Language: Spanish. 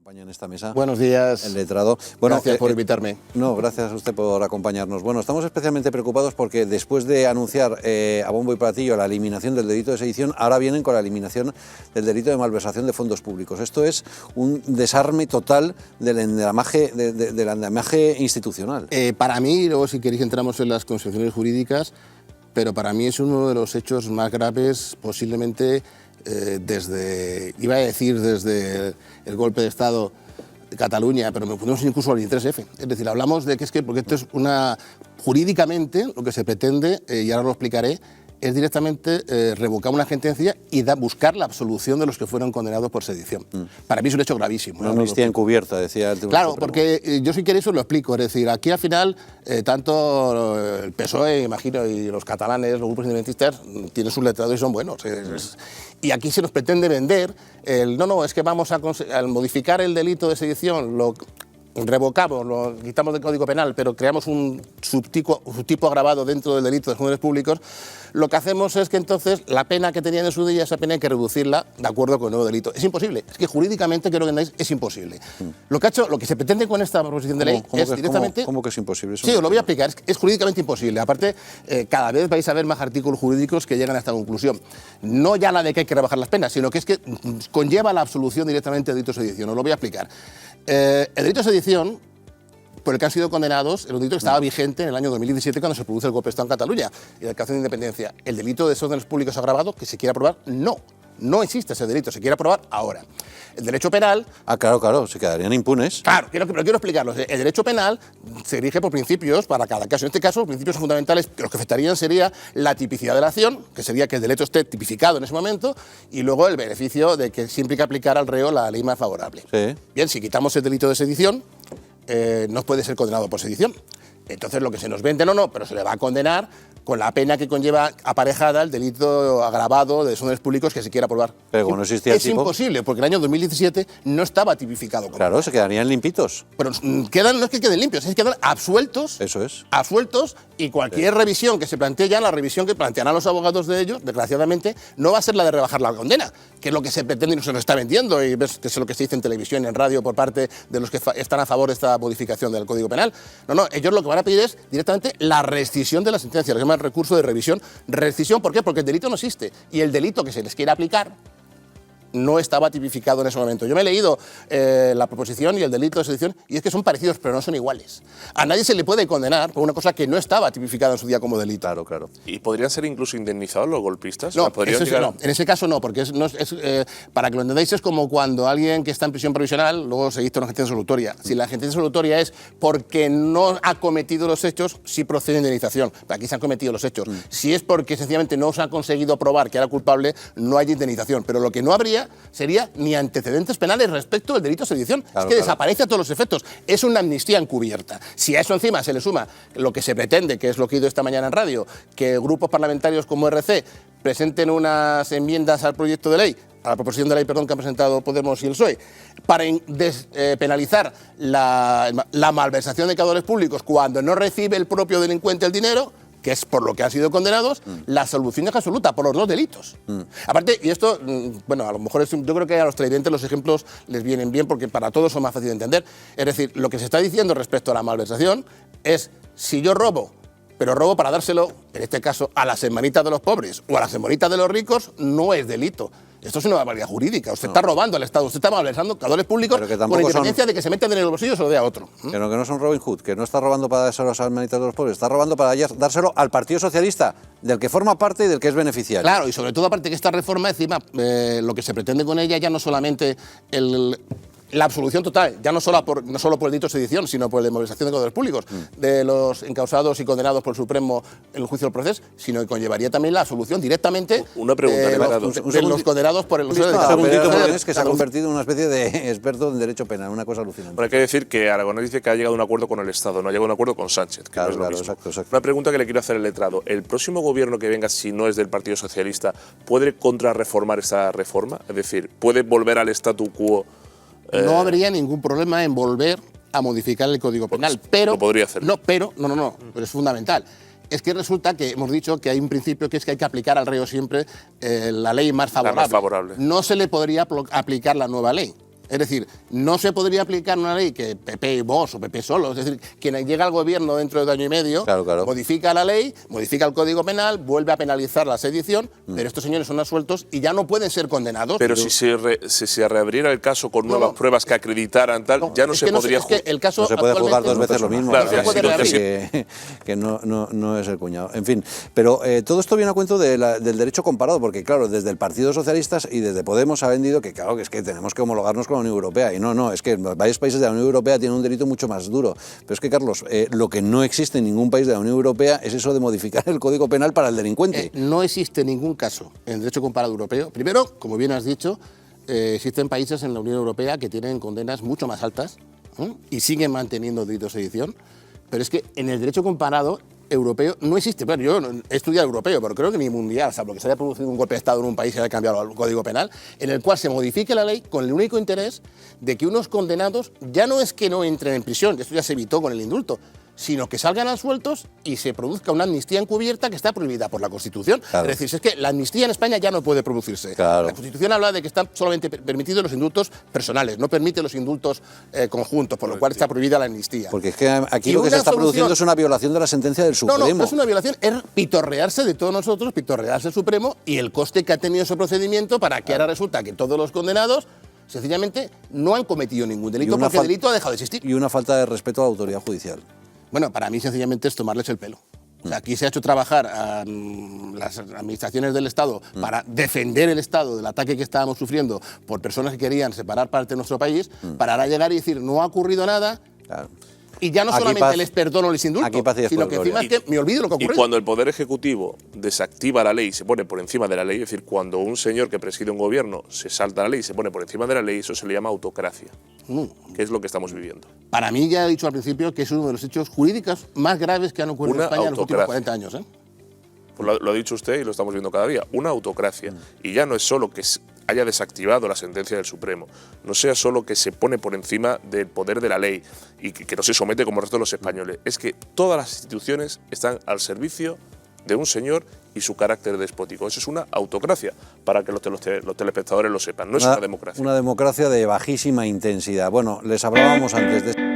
acompaña en esta mesa. Buenos días. El letrado. Bueno, gracias por invitarme. No, gracias a usted por acompañarnos. Bueno, estamos especialmente preocupados porque después de anunciar a bombo y platillo la eliminación del delito de sedición, ahora vienen con la eliminación del delito de malversación de fondos públicos. Esto es un desarme total del endamaje, del andamiaje institucional. Para mí, luego si queréis entramos en las consideraciones jurídicas, pero para mí es uno de los hechos más graves posiblemente desde el golpe de Estado de Cataluña, pero me ponemos incluso al 23F. Es decir, hablamos de que es que, porque esto es jurídicamente lo que se pretende, y ahora lo explicaré, es directamente revocar una sentencia y buscar la absolución de los que fueron condenados por sedición. Para mí es un hecho gravísimo. Una amnistía encubierta, decía el Tribunal Claro, Supremo. porque yo si queréis os lo explico. Es decir, aquí al final, tanto el PSOE, imagino, y los catalanes, los grupos independentistas, tienen sus letrados y son buenos. Y aquí se nos pretende vender no, es que vamos al modificar el delito de sedición, lo revocamos, lo quitamos del Código Penal, pero creamos un subtipo agravado dentro del delito de funcionarios públicos. Lo que hacemos es que entonces la pena que tenían en su día, esa pena hay que reducirla de acuerdo con el nuevo delito. Es imposible, es que jurídicamente, creo que entendáis, es imposible. Lo que se pretende con esta proposición de ley es directamente... ¿Cómo que es imposible? Sí, os lo voy a explicar, es jurídicamente imposible. Aparte, cada vez vais a ver más artículos jurídicos que llegan a esta conclusión. No ya la de que hay que rebajar las penas, sino que es que conlleva la absolución directamente del delito de sedición. Os lo voy a explicar. El delito de sedición, por el que han sido condenados, el delito que estaba vigente en el año 2017 cuando se produce el golpe de Estado en Cataluña y la declaración de independencia. El delito de desórdenes públicos agravado, que se quiere aprobar, no existe ese delito, se quiere aprobar ahora. El derecho penal... Claro, se quedarían impunes. Claro, pero quiero explicarlo. El derecho penal se rige por principios para cada caso. En este caso, los principios fundamentales que los que afectarían sería la tipicidad de la acción, que sería que el delito esté tipificado en ese momento, y luego el beneficio de que siempre hay que aplicar al reo la ley más favorable. Sí. Bien, si quitamos el delito de sedición, no puede ser condenado por sedición. Entonces lo que se nos vende, pero se le va a condenar con la pena que conlleva aparejada el delito agravado de desórdenes públicos que se quiera aprobar. Pero como no existía el tipo... Es imposible, porque en el año 2017 no estaba tipificado como... Claro, se quedarían limpitos. Pero no es que queden limpios, es que quedan absueltos. Eso es. Absueltos, y cualquier revisión que se plantee ya, la revisión que plantearán los abogados de ellos, desgraciadamente, no va a ser la de rebajar la condena, que es lo que se pretende y no se nos está vendiendo, y ves que es lo que se dice en televisión y en radio por parte de los que están a favor de esta modificación del Código Penal. No, ellos lo que van a pedir es directamente la rescisión de la sentencia, lo que se llama el recurso de revisión. Rescisión, ¿por qué? Porque el delito no existe, y el delito que se les quiere aplicar no estaba tipificado en ese momento. Yo me he leído la proposición y el delito de sedición y es que son parecidos, pero no son iguales. A nadie se le puede condenar por una cosa que no estaba tipificada en su día como delito. Claro. ¿Y podrían ser incluso indemnizados los golpistas? No, en ese caso no, porque para que lo entendáis es como cuando alguien que está en prisión provisional luego se dicta una sentencia resolutoria. Si la sentencia resolutoria es porque no ha cometido los hechos, sí procede indemnización. Aquí se han cometido los hechos. Si es porque sencillamente no se ha conseguido probar que era culpable, no hay indemnización. Pero lo que no habría sería ni antecedentes penales respecto del delito de sedición. Desaparece a todos los efectos. Es una amnistía encubierta. Si a eso encima se le suma lo que se pretende, que es lo que he ido esta mañana en radio, que grupos parlamentarios como RC presenten unas enmiendas al proyecto de ley, a la proposición de ley, que han presentado Podemos y el PSOE, para penalizar la malversación de caudales públicos cuando no recibe el propio delincuente el dinero, que es por lo que han sido condenados, la absolución es absoluta por los dos delitos. Aparte, y esto, a lo mejor yo creo que a los televidentes los ejemplos les vienen bien porque para todos son más fáciles de entender. Es decir, lo que se está diciendo respecto a la malversación es, si yo robo, pero robo para dárselo, en este caso, a las hermanitas de los pobres o a las hermanitas de los ricos, no es delito. Esto es una barbaridad jurídica. Usted está robando al Estado, usted está malversando caudales públicos con independencia de que se metan en el bolsillo y se lo dé a otro. Que no son Robin Hood, que no está robando para dárselo a las hermanitas de los pobres, está robando para dárselo al Partido Socialista, del que forma parte y del que es beneficiario. Claro, y sobre todo aparte que esta reforma, encima, lo que se pretende con ella ya no solamente la absolución total, ya no solo por el delito de sedición, sino por la malversación de caudales públicos de los encausados y condenados por el Supremo en el juicio del proceso, sino que conlllevaría también la absolución directamente de los condenados por el Un segundito, es que se ha convertido en una especie de experto en derecho penal, una cosa alucinante. Pero hay que decir que Aragonés dice que ha llegado a un acuerdo con el Estado, no ha llegado a un acuerdo con Sánchez, que no es lo mismo. Exacto. Una pregunta que le quiero hacer al letrado. ¿El próximo gobierno que venga, si no es del Partido Socialista, puede contrarreformar esta reforma? Es decir, ¿puede volver al statu quo? No habría ningún problema en volver a modificar el Código Penal, pero... Lo podría hacer. Pero es fundamental. Es que resulta que hemos dicho que hay un principio que es que hay que aplicar al reo siempre la ley más favorable. La más favorable. No se le podría aplicar la nueva ley. Es decir, no se podría aplicar una ley que PP y Vox o PP solo, es decir, quien llega al gobierno dentro de año y medio, modifica la ley, modifica el Código Penal, vuelve a penalizar la sedición, pero estos señores son absueltos y ya no pueden ser condenados. Pero si se reabriera el caso con nuevas pruebas que acreditaran tal, ya no se podría juzgar. No se puede juzgar dos veces lo mismo. Claro, que no es el cuñado. En fin, pero todo esto viene a cuento del derecho comparado, porque claro, desde el Partido Socialista y desde Podemos ha vendido que claro, que es que tenemos que homologarnos con la Unión Europea. Y no, es que varios países de la Unión Europea tienen un delito mucho más duro. Pero es que, Carlos, lo que no existe en ningún país de la Unión Europea es eso de modificar el Código Penal para el delincuente. No existe ningún caso en el derecho comparado europeo. Primero, como bien has dicho, existen países en la Unión Europea que tienen condenas mucho más altas y siguen manteniendo delitos de sedición. Pero es que en el derecho comparado europeo no existe. Bueno, yo he estudiado europeo, pero creo que ni mundial, salvo que se haya producido un golpe de Estado en un país y haya cambiado el Código Penal, en el cual se modifique la ley con el único interés de que unos condenados ya no es que no entren en prisión, esto ya se evitó con el indulto, sino que salgan absueltos y se produzca una amnistía encubierta que está prohibida por la Constitución. Claro. Es decir, es que la amnistía en España ya no puede producirse. Claro. La Constitución habla de que están solamente permitidos los indultos personales, no permite los indultos conjuntos, por lo cual está prohibida la amnistía. Porque es que aquí lo que se está produciendo es una violación de la sentencia del Supremo. No es una violación, es pitorrearse de todos nosotros, pitorrearse el Supremo y el coste que ha tenido ese procedimiento para que ahora resulta que todos los condenados sencillamente no han cometido ningún delito porque el delito ha dejado de existir. Y una falta de respeto a la autoridad judicial. Bueno, para mí sencillamente es tomarles el pelo. O sea, aquí se ha hecho trabajar a las administraciones del Estado para defender el Estado del ataque que estábamos sufriendo por personas que querían separar parte de nuestro país, para ahora llegar y decir, no ha ocurrido nada. Claro. Y ya no aquí solamente les perdono, les indulto, sino que encima es que me olvido lo que ocurre. Y cuando el Poder Ejecutivo desactiva la ley y se pone por encima de la ley, es decir, cuando un señor que preside un gobierno se salta la ley y se pone por encima de la ley, eso se le llama autocracia, que es lo que estamos viviendo. Para mí, ya he dicho al principio que es uno de los hechos jurídicos más graves que han ocurrido en España en los últimos 40 años. Pues lo ha dicho usted y lo estamos viendo cada día, una autocracia. Y ya no es solo que haya desactivado la sentencia del Supremo, no sea solo que se pone por encima del poder de la ley y que no se somete como el resto de los españoles, es que todas las instituciones están al servicio de un señor y su carácter despótico. Eso es una autocracia, para que los telespectadores lo sepan, no es una democracia. Una democracia de bajísima intensidad. Bueno, les hablábamos antes de...